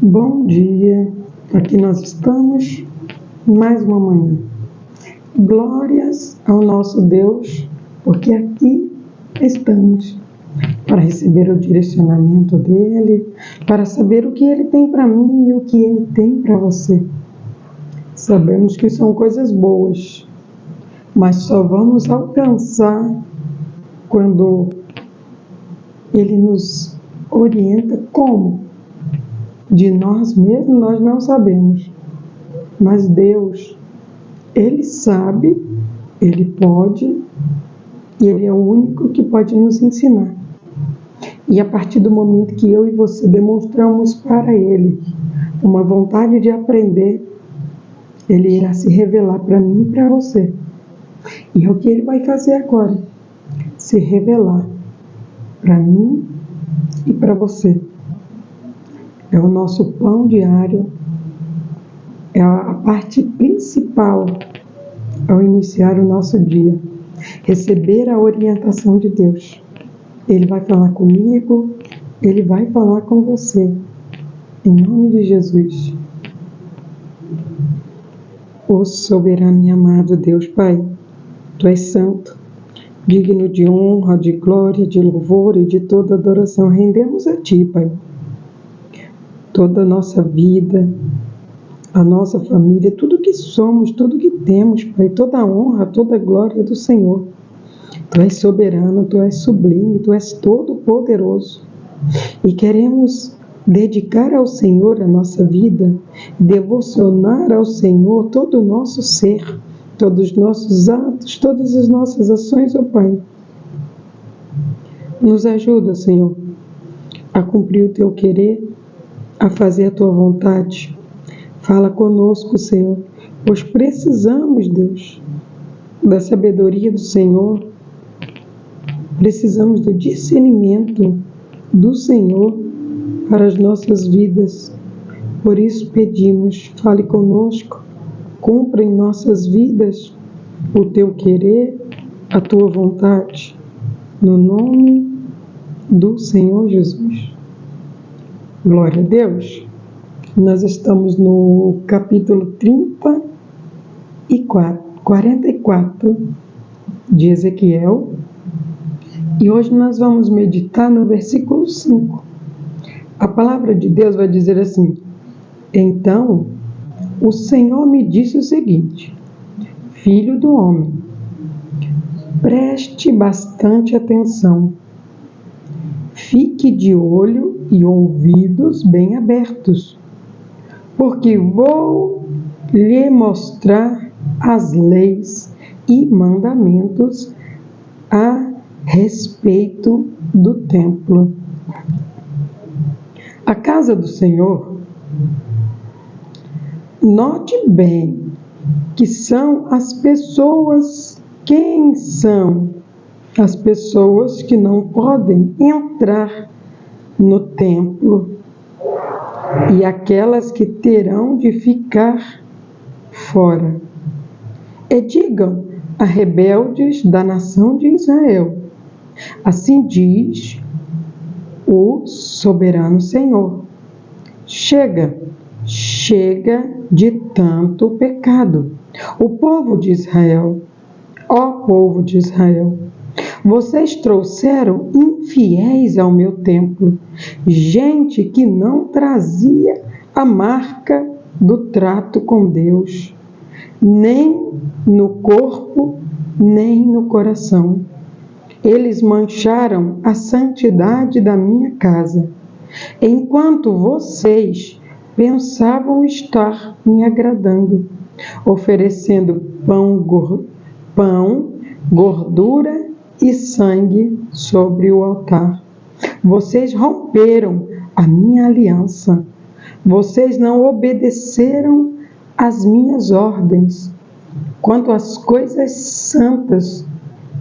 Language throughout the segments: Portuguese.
Bom dia, aqui nós estamos, mais uma manhã. Glórias ao nosso Deus, porque aqui estamos para receber o direcionamento dEle, para saber o que Ele tem para mim e o que Ele tem para você. Sabemos que são coisas boas, mas só vamos alcançar quando Ele nos orienta como. De nós mesmos nós não sabemos, mas Deus, Ele sabe, Ele pode, e Ele é o único que pode nos ensinar. E a partir do momento que eu e você demonstramos para Ele uma vontade de aprender, Ele irá se revelar para mim e para você. E é o que Ele vai fazer agora, se revelar para mim e para você. É o nosso pão diário, é a parte principal ao iniciar o nosso dia. Receber a orientação de Deus. Ele vai falar comigo, Ele vai falar com você. Em nome de Jesus. Ó soberano e amado Deus Pai, Tu és santo, digno de honra, de glória, de louvor e de toda adoração. Rendemos a Ti, Pai. Toda a nossa vida, a nossa família, tudo que somos, tudo que temos, Pai, toda a honra, toda a glória do Senhor. Tu és soberano, Tu és sublime, Tu és todo poderoso. E queremos dedicar ao Senhor a nossa vida, devocionar ao Senhor todo o nosso ser, todos os nossos atos, todas as nossas ações, ó Pai. Nos ajuda, Senhor, a cumprir o Teu querer, a fazer a Tua vontade. Fala conosco, Senhor, pois precisamos, Deus, da sabedoria do Senhor, precisamos do discernimento do Senhor para as nossas vidas. Por isso pedimos, fale conosco, cumpra em nossas vidas o Teu querer, a Tua vontade, no nome do Senhor Jesus. Glória a Deus. Nós estamos no capítulo 44 de Ezequiel e hoje nós vamos meditar no versículo 5. A palavra de Deus vai dizer assim: Então o Senhor me disse o seguinte: Filho do homem, preste bastante atenção, fique de olho e ouvidos bem abertos, porque vou lhe mostrar as leis e mandamentos a respeito do templo. A casa do Senhor, note bem que são as pessoas, quem são as pessoas que não podem entrar no templo e aquelas que terão de ficar fora. E digam a rebeldes da nação de Israel: assim diz o soberano Senhor: chega de tanto pecado. O povo de Israel, ó povo de Israel, vocês trouxeram infiéis ao meu templo, gente que não trazia a marca do trato com Deus, nem no corpo, nem no coração. Eles mancharam a santidade da minha casa, enquanto vocês pensavam estar me agradando, oferecendo pão, gordura e sangue sobre o altar. Vocês romperam a minha aliança. Vocês não obedeceram às minhas ordens. Quanto às coisas santas,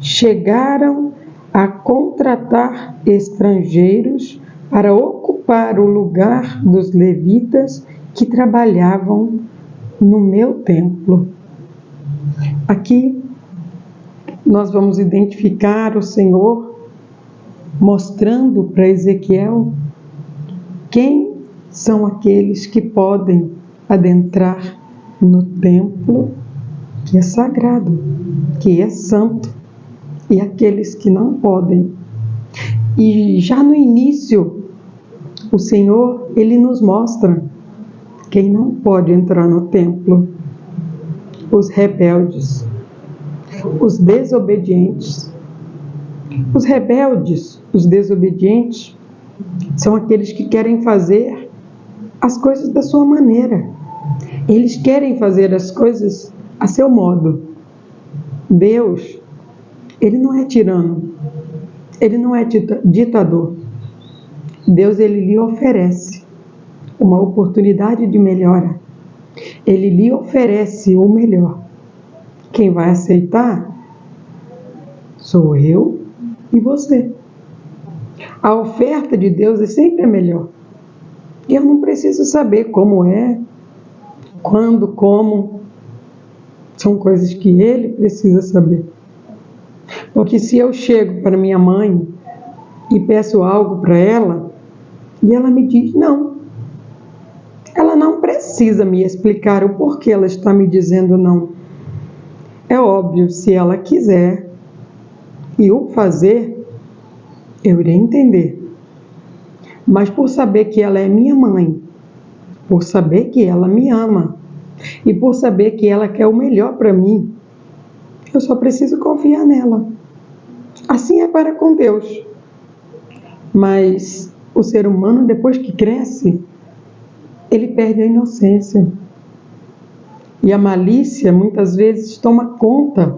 chegaram a contratar estrangeiros para ocupar o lugar dos levitas que trabalhavam no meu templo. Aqui nós vamos identificar o Senhor mostrando para Ezequiel quem são aqueles que podem adentrar no templo que é sagrado, que é santo, e aqueles que não podem. E já no início, o Senhor, Ele nos mostra quem não pode entrar no templo: os rebeldes, os desobedientes. Os rebeldes, os desobedientes, são aqueles que querem fazer as coisas da sua maneira. Eles querem fazer as coisas a seu modo. Deus, Ele não é tirano, Ele não é ditador. Deus, Ele lhe oferece uma oportunidade de melhora. Ele lhe oferece o melhor. Quem vai aceitar sou eu e você. A oferta de Deus é sempre a melhor. E eu não preciso saber como é, quando, como. São coisas que Ele precisa saber. Porque se eu chego para minha mãe e peço algo para ela, e ela me diz não, ela não precisa me explicar o porquê ela está me dizendo não. É óbvio, se ela quiser e o fazer, eu irei entender. Mas por saber que ela é minha mãe, por saber que ela me ama e por saber que ela quer o melhor para mim, eu só preciso confiar nela. Assim é para com Deus. Mas o ser humano, depois que cresce, ele perde a inocência. E a malícia, muitas vezes, toma conta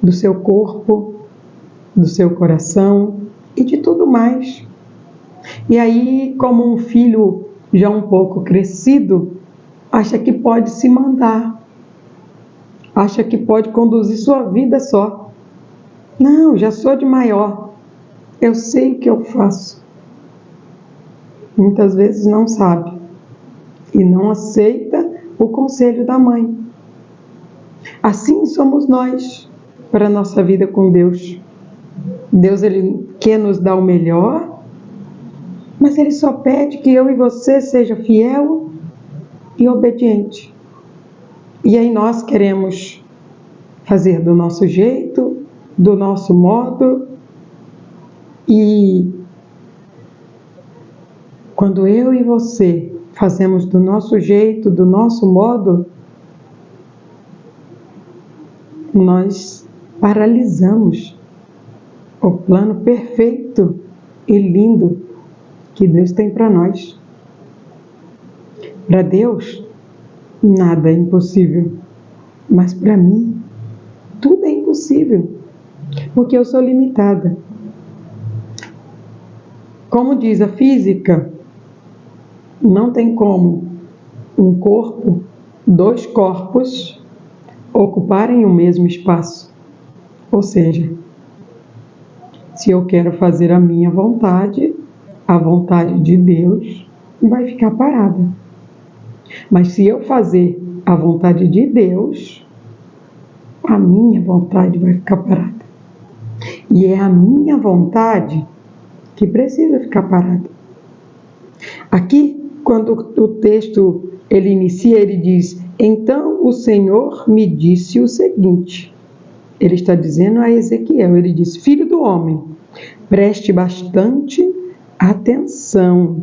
do seu corpo, do seu coração e de tudo mais. E aí, como um filho já um pouco crescido, acha que pode se mandar, acha que pode conduzir sua vida só. Não, já sou de maior, eu sei o que eu faço. Muitas vezes não sabe e não aceita o conselho da mãe. Assim somos nós para a nossa vida com Deus. Deus, Ele quer nos dar o melhor, mas Ele só pede que eu e você seja fiel e obediente. E aí nós queremos fazer do nosso jeito, do nosso modo, e quando eu e você fazemos do nosso jeito, do nosso modo, nós paralisamos o plano perfeito e lindo que Deus tem para nós. Para Deus, nada é impossível, mas para mim, tudo é impossível, porque eu sou limitada. Como diz a física, não tem como um corpo, dois corpos, ocuparem o mesmo espaço. Ou seja, se eu quero fazer a minha vontade, a vontade de Deus vai ficar parada. Mas se eu fazer a vontade de Deus, a minha vontade vai ficar parada. E é a minha vontade que precisa ficar parada. Aqui, quando o texto ele inicia, ele diz: então o Senhor me disse o seguinte. Ele está dizendo a Ezequiel, ele diz: filho do homem, preste bastante atenção.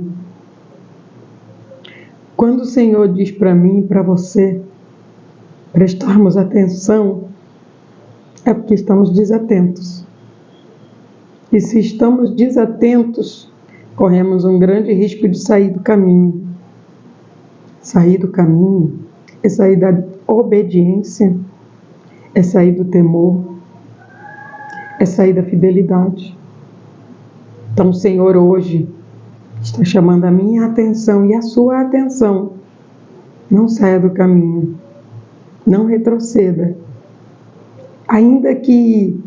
Quando o Senhor diz para mim e para você prestarmos atenção, é porque estamos desatentos. E se estamos desatentos, corremos um grande risco de sair do caminho. Sair do caminho é sair da obediência, é sair do temor, é sair da fidelidade. Então o Senhor hoje está chamando a minha atenção e a sua atenção. Não saia do caminho, não retroceda. Ainda que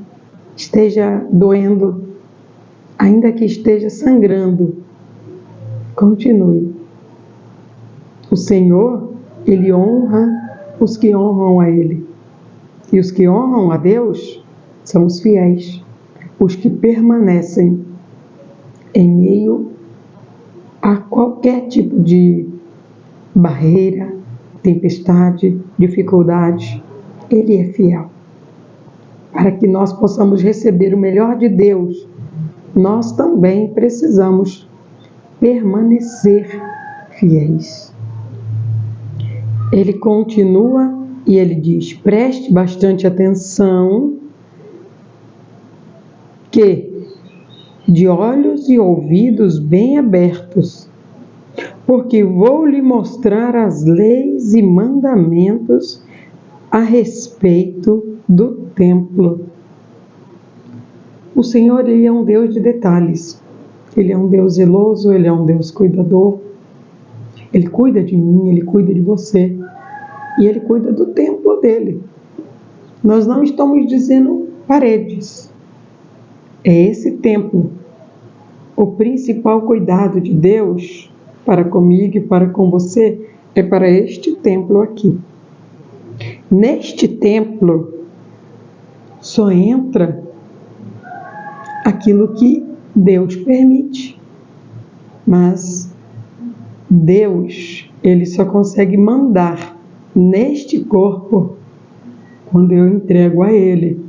esteja doendo, ainda que esteja sangrando, continue. O Senhor, Ele honra os que honram a Ele. E os que honram a Deus são os fiéis, os que permanecem em meio a qualquer tipo de barreira, tempestade, dificuldade, Ele é fiel. Para que nós possamos receber o melhor de Deus, nós também precisamos permanecer fiéis. Ele continua e ele diz: preste bastante atenção, que de olhos e ouvidos bem abertos, porque vou lhe mostrar as leis e mandamentos a respeito do templo. O Senhor, Ele é um Deus de detalhes. Ele é um Deus zeloso, Ele é um Deus cuidador. Ele cuida de mim, Ele cuida de você. E Ele cuida do templo dEle. Nós não estamos dizendo paredes. É esse templo. O principal cuidado de Deus para comigo e para com você é para este templo aqui. Neste templo só entra aquilo que Deus permite. Mas Deus, Ele só consegue mandar neste corpo quando eu entrego a Ele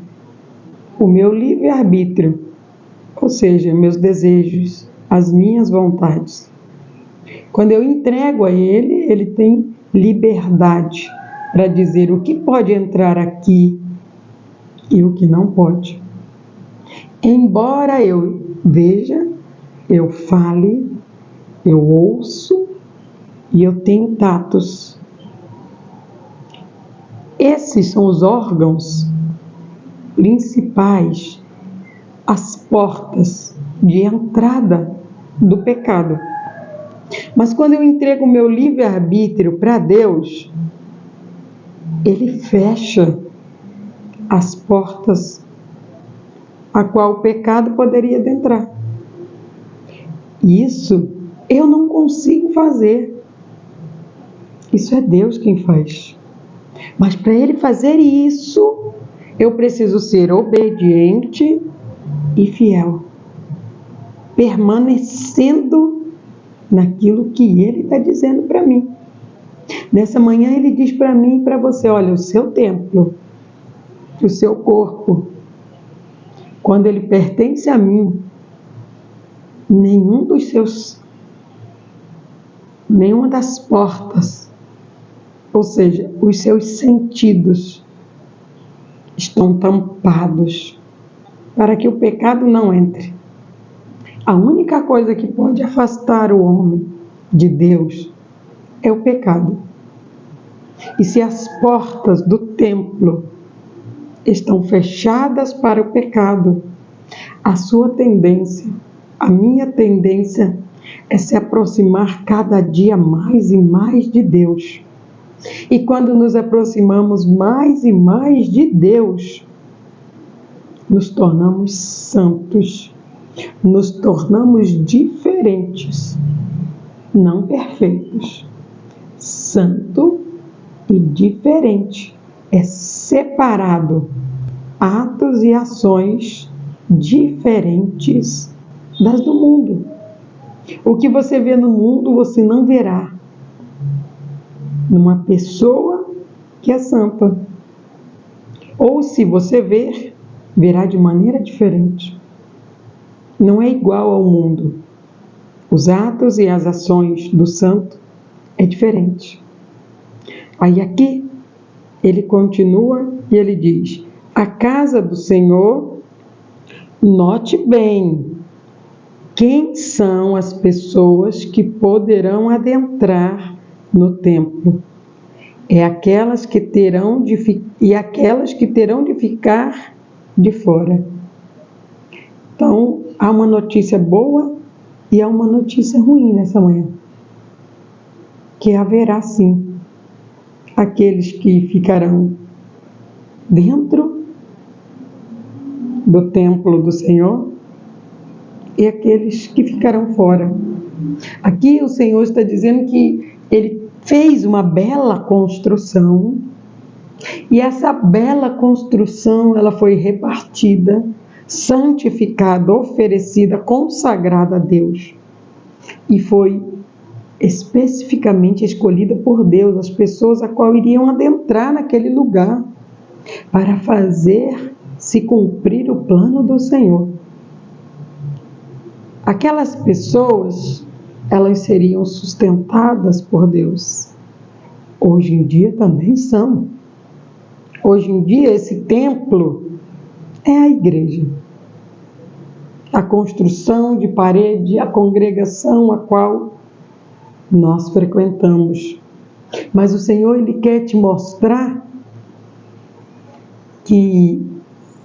o meu livre-arbítrio, ou seja, meus desejos, as minhas vontades. Quando eu entrego a Ele, Ele tem liberdade para dizer o que pode entrar aqui e o que não pode. Embora eu veja, eu fale, eu ouço e eu tenho tatos. Esses são os órgãos principais, as portas de entrada do pecado. Mas quando eu entrego o meu livre-arbítrio para Deus, Ele fecha as portas a qual o pecado poderia adentrar. Isso eu não consigo fazer. Isso é Deus quem faz. Mas para Ele fazer isso, eu preciso ser obediente e fiel, permanecendo naquilo que Ele está dizendo para mim. Nessa manhã Ele diz para mim e para você: olha, o seu templo, o seu corpo, quando ele pertence a mim, nenhuma das portas, ou seja, os seus sentidos, estão tampados para que o pecado não entre. A única coisa que pode afastar o homem de Deus é o pecado. E se as portas do templo estão fechadas para o pecado, a sua tendência, a minha tendência é se aproximar cada dia mais e mais de Deus. E quando nos aproximamos mais e mais de Deus, nos tornamos santos, nos tornamos diferentes, não perfeitos. Santo e diferente é separado, atos e ações diferentes das do mundo. O que você vê no mundo, você não verá numa pessoa que é santa. Ou se você ver, verá de maneira diferente. Não é igual ao mundo. Os atos e as ações do santo é diferente. Aí aqui, ele continua e ele diz: a casa do Senhor, note bem, quem são as pessoas que poderão adentrar no templo? É aquelas que terão de ficar de fora. Então, há uma notícia boa e há uma notícia ruim nessa manhã. Que haverá sim aqueles que ficarão dentro do templo do Senhor e aqueles que ficarão fora. Aqui o Senhor está dizendo que Ele fez uma bela construção e essa bela construção ela foi repartida, santificada, oferecida, consagrada a Deus. e foi especificamente escolhida por Deus as pessoas a qual iriam adentrar naquele lugar para fazer se cumprir o plano do Senhor. Aquelas pessoas, elas seriam sustentadas por Deus. Hoje em dia também são. Hoje em dia esse templo é a igreja. A construção de parede, a congregação a qual nós frequentamos. Mas o Senhor, Ele quer te mostrar que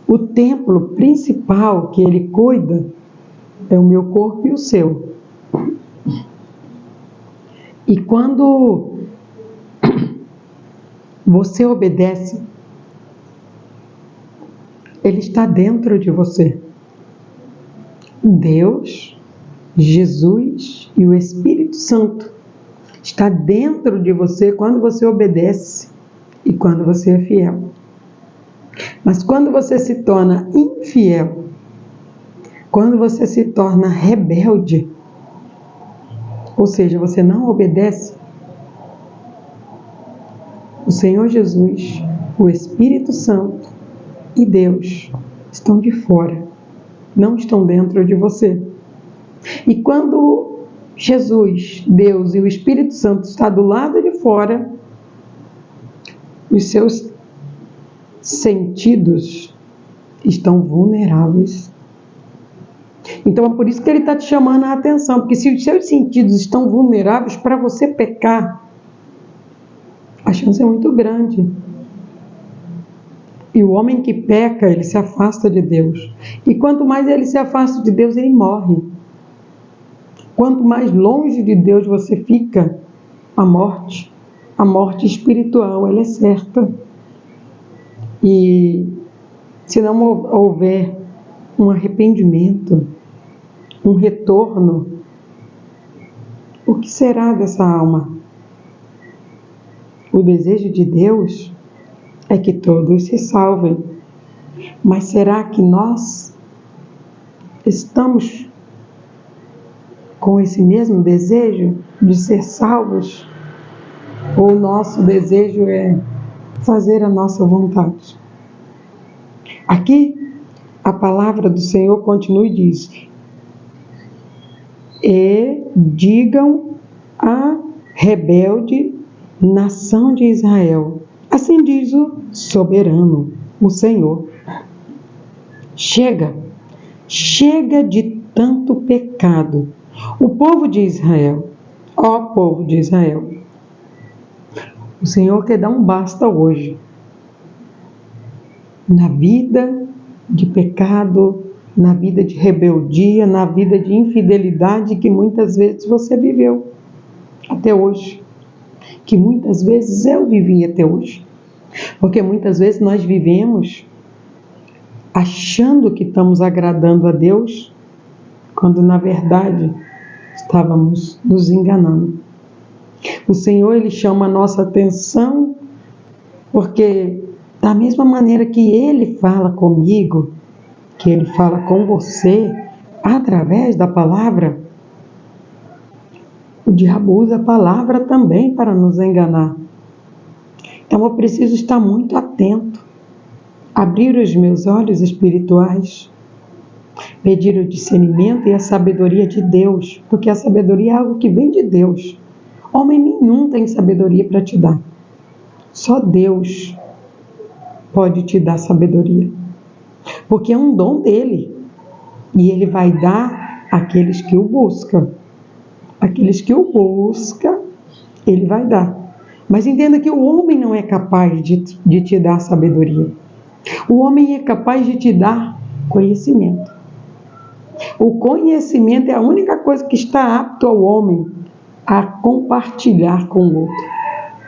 o templo principal que Ele cuida é o meu corpo e o seu. E quando você obedece, Ele está dentro de você. Deus, Jesus e o Espírito Santo está dentro de você quando você obedece e quando você é fiel. Mas quando você se torna infiel, quando você se torna rebelde, ou seja, você não obedece, o Senhor Jesus, o Espírito Santo e Deus estão de fora, não estão dentro de você. E quando Jesus, Deus e o Espírito Santo estão do lado de fora, os seus sentidos estão vulneráveis. Então é por isso que Ele está te chamando a atenção, porque se os seus sentidos estão vulneráveis para você pecar, a chance é muito grande. E o homem que peca, ele se afasta de Deus. E quanto mais ele se afasta de Deus, ele morre. Quanto mais longe de Deus você fica, a morte espiritual, ela é certa. E se não houver um arrependimento, um retorno, o que será dessa alma? O desejo de Deus é que todos se salvem. Mas será que nós estamos com esse mesmo desejo de ser salvos? Ou o nosso desejo é fazer a nossa vontade? Aqui, a palavra do Senhor continua e diz: e digam a rebelde nação de Israel, assim diz o soberano, o Senhor: chega de tanto pecado. O povo de Israel, ó povo de Israel, o Senhor quer dar um basta hoje na vida de pecado, na vida de rebeldia, na vida de infidelidade que muitas vezes você viveu até hoje, que muitas vezes eu vivi até hoje, porque muitas vezes nós vivemos achando que estamos agradando a Deus, quando na verdade estávamos nos enganando. O Senhor, Ele chama a nossa atenção, porque da mesma maneira que Ele fala comigo, que Ele fala com você, através da palavra, o diabo usa a palavra também para nos enganar. Então eu preciso estar muito atento, abrir os meus olhos espirituais, pedir o discernimento e a sabedoria de Deus, porque a sabedoria é algo que vem de Deus. Homem nenhum tem sabedoria para te dar. Só Deus pode te dar sabedoria, porque é um dom dele, e ele vai dar àqueles que o buscam. Aqueles que o buscam, ele vai dar. Mas entenda que o homem não é capaz de te dar sabedoria. O homem é capaz de te dar conhecimento. O conhecimento é a única coisa que está apto ao homem a compartilhar com o outro.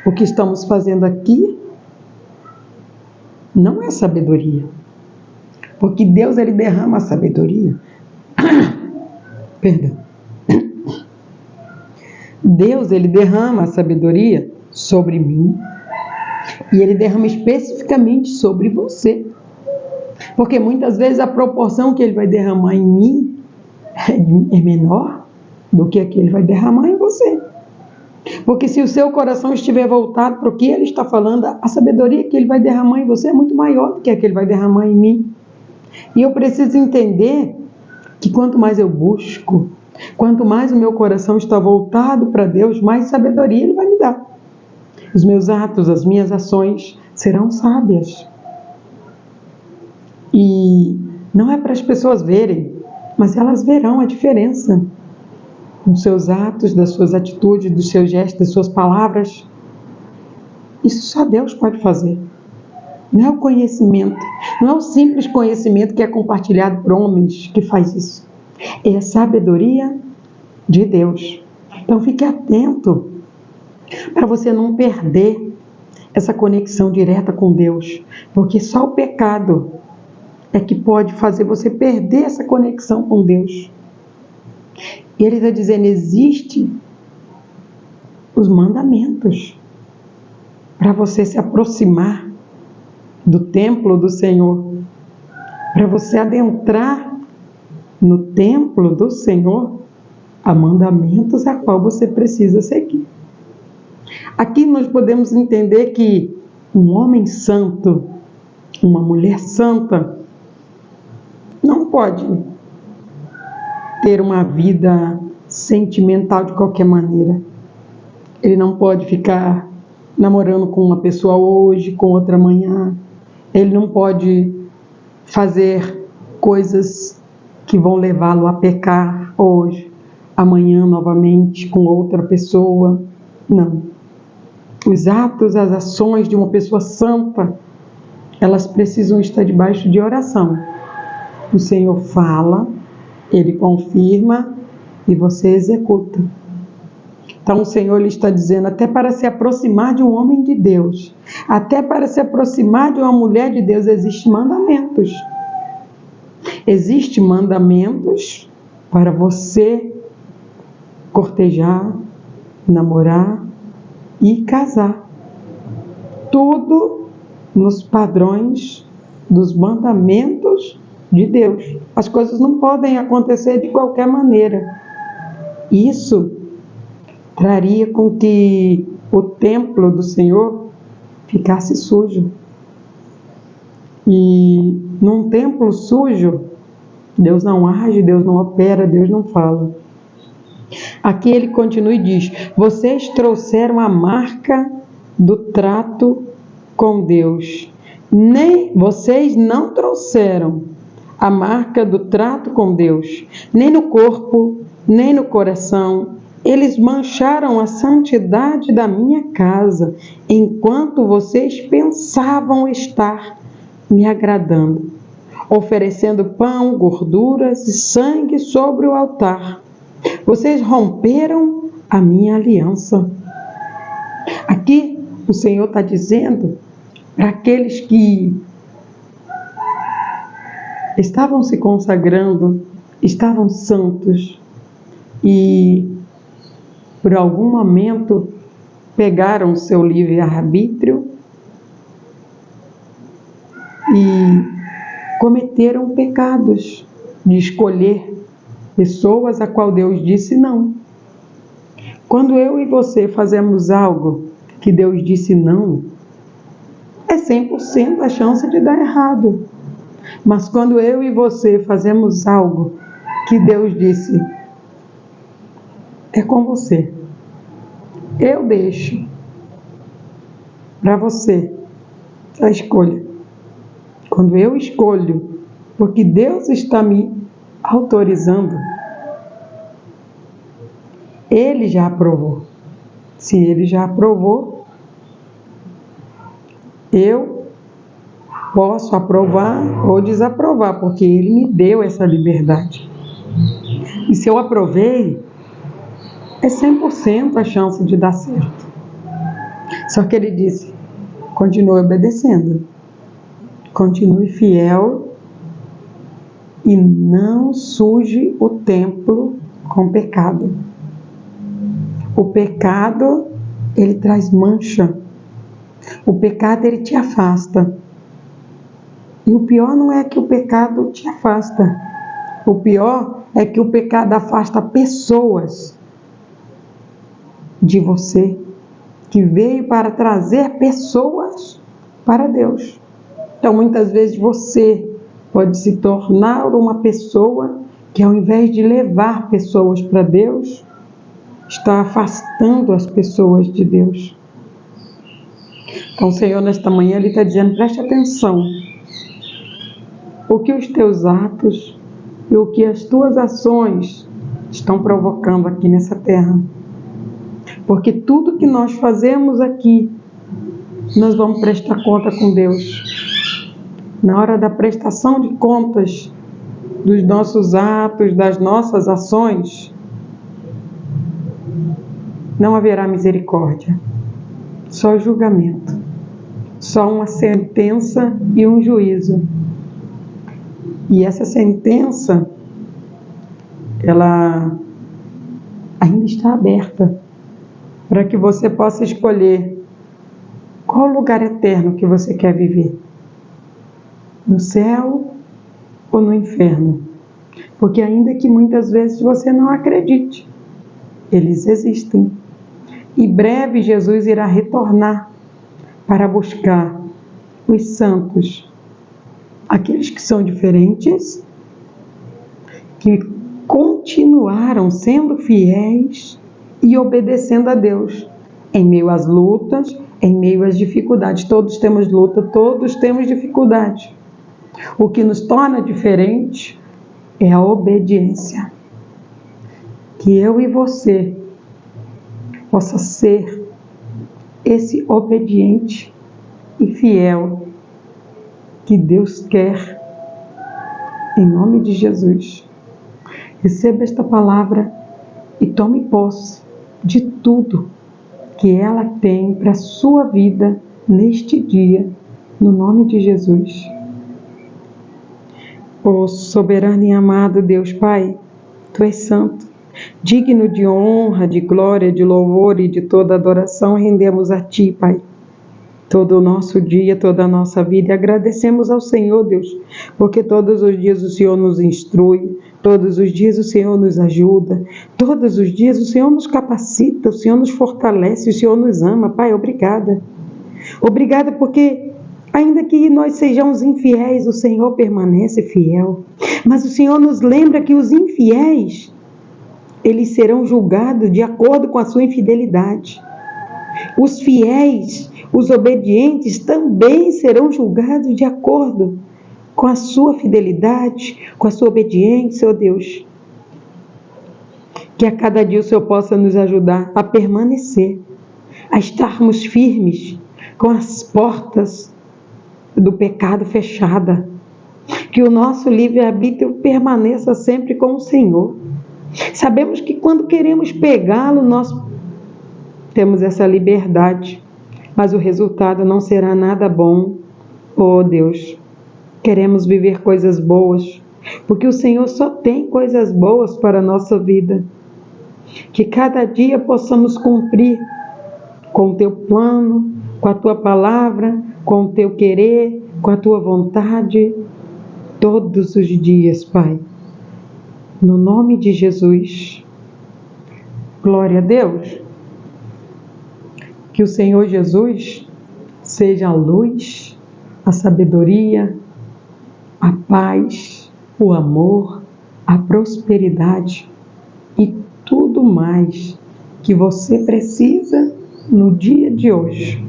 O que estamos fazendo aqui não é sabedoria, porque Deus, Ele derrama a sabedoria. Perdão. Deus, Ele derrama a sabedoria sobre mim, e Ele derrama especificamente sobre você, porque muitas vezes a proporção que Ele vai derramar em mim é menor do que Ele vai derramar em você. Porque se o seu coração estiver voltado para o que Ele está falando, a sabedoria que Ele vai derramar em você é muito maior do que a que Ele vai derramar em mim. E eu preciso entender que quanto mais eu busco, quanto mais o meu coração está voltado para Deus, mais sabedoria Ele vai me dar. Os meus atos, as minhas ações serão sábias. E não é para as pessoas verem, mas elas verão a diferença dos seus atos, das suas atitudes, dos seus gestos, das suas palavras. Isso só Deus pode fazer. Não é o conhecimento, não é o simples conhecimento que é compartilhado por homens que faz isso. É a sabedoria de Deus. Então fique atento para você não perder essa conexão direta com Deus, porque só o pecado é que pode fazer você perder essa conexão com Deus. E Ele está dizendo, existem os mandamentos para você se aproximar do templo do Senhor, para você adentrar no templo do Senhor, há mandamentos a qual você precisa seguir. Aqui nós podemos entender que um homem santo, uma mulher santa, não pode ter uma vida sentimental de qualquer maneira. Ele não pode ficar namorando com uma pessoa hoje, com outra amanhã. Ele não pode fazer coisas que vão levá-lo a pecar hoje, amanhã novamente com outra pessoa. Não. Os atos, as ações de uma pessoa santa, elas precisam estar debaixo de oração. O Senhor fala, Ele confirma e você executa. Então o Senhor lhe está dizendo, até para se aproximar de um homem de Deus, até para se aproximar de uma mulher de Deus, existem mandamentos. Existem mandamentos para você cortejar, namorar e casar. Tudo nos padrões dos mandamentos de Deus. As coisas não podem acontecer de qualquer maneira. Isso traria com que o templo do Senhor ficasse sujo. E num templo sujo, Deus não age, Deus não opera, Deus não fala. Aqui ele continua e diz, vocês trouxeram a marca do trato com Deus. Vocês não trouxeram a marca do trato com Deus, nem no corpo, nem no coração. Eles mancharam a santidade da minha casa, enquanto vocês pensavam estar me agradando, oferecendo pão, gorduras e sangue sobre o altar. Vocês romperam a minha aliança. Aqui o Senhor está dizendo para aqueles que estavam se consagrando, estavam santos e por algum momento pegaram seu livre-arbítrio e cometeram pecados de escolher pessoas a qual Deus disse não. Quando eu e você fazemos algo que Deus disse não, é 100% a chance de dar errado. Mas quando eu e você fazemos algo que Deus disse, é com você. Eu deixo para você a escolha. Quando eu escolho, porque Deus está me autorizando, Ele já aprovou. Se Ele já aprovou, eu posso aprovar ou desaprovar, porque Ele me deu essa liberdade. E se eu aprovei, é 100% a chance de dar certo. Só que Ele disse, continue obedecendo, continue fiel e não suje o templo com pecado. O pecado, ele traz mancha. O pecado, ele te afasta. E o pior não é que o pecado te afasta. O pior é que o pecado afasta pessoas de você, que veio para trazer pessoas para Deus. Então, muitas vezes você pode se tornar uma pessoa que, ao invés de levar pessoas para Deus, está afastando as pessoas de Deus. Então, o Senhor, nesta manhã, Ele está dizendo, preste atenção. O que os teus atos e o que as tuas ações estão provocando aqui nessa terra. Porque tudo que nós fazemos aqui, nós vamos prestar conta com Deus. Na hora da prestação de contas dos nossos atos, das nossas ações, não haverá misericórdia, só julgamento, só uma sentença e um juízo. E essa sentença, ela ainda está aberta para que você possa escolher qual lugar eterno que você quer viver, no céu ou no inferno. Porque ainda que muitas vezes você não acredite, eles existem. E breve Jesus irá retornar para buscar os santos, aqueles que são diferentes, que continuaram sendo fiéis e obedecendo a Deus, em meio às lutas, em meio às dificuldades. Todos temos luta, todos temos dificuldade. O que nos torna diferente é a obediência. Que eu e você possa ser esse obediente e fiel que Deus quer, em nome de Jesus. Receba esta palavra e tome posse de tudo que ela tem para a sua vida neste dia, no nome de Jesus. Ó soberano e amado Deus Pai, Tu és santo, digno de honra, de glória, de louvor e de toda adoração, rendemos a Ti, Pai, todo o nosso dia, toda a nossa vida, e agradecemos ao Senhor, Deus, porque todos os dias o Senhor nos instrui, todos os dias o Senhor nos ajuda, todos os dias o Senhor nos capacita, o Senhor nos fortalece, o Senhor nos ama. Pai, obrigada. Obrigada porque, ainda que nós sejamos infiéis, o Senhor permanece fiel. Mas o Senhor nos lembra que os infiéis, eles serão julgados de acordo com a sua infidelidade. Os fiéis, os obedientes também serão julgados de acordo com a sua fidelidade, com a sua obediência, ó Deus. Que a cada dia o Senhor possa nos ajudar a permanecer, a estarmos firmes com as portas do pecado fechadas. Que o nosso livre-arbítrio permaneça sempre com o Senhor. Sabemos que quando queremos pegá-lo, nós temos essa liberdade, mas o resultado não será nada bom. Oh Deus, queremos viver coisas boas, porque o Senhor só tem coisas boas para a nossa vida. Que cada dia possamos cumprir com o Teu plano, com a Tua palavra, com o Teu querer, com a Tua vontade, todos os dias, Pai. No nome de Jesus. Glória a Deus. Que o Senhor Jesus seja a luz, a sabedoria, a paz, o amor, a prosperidade e tudo mais que você precisa no dia de hoje.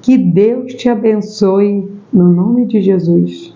Que Deus te abençoe no nome de Jesus.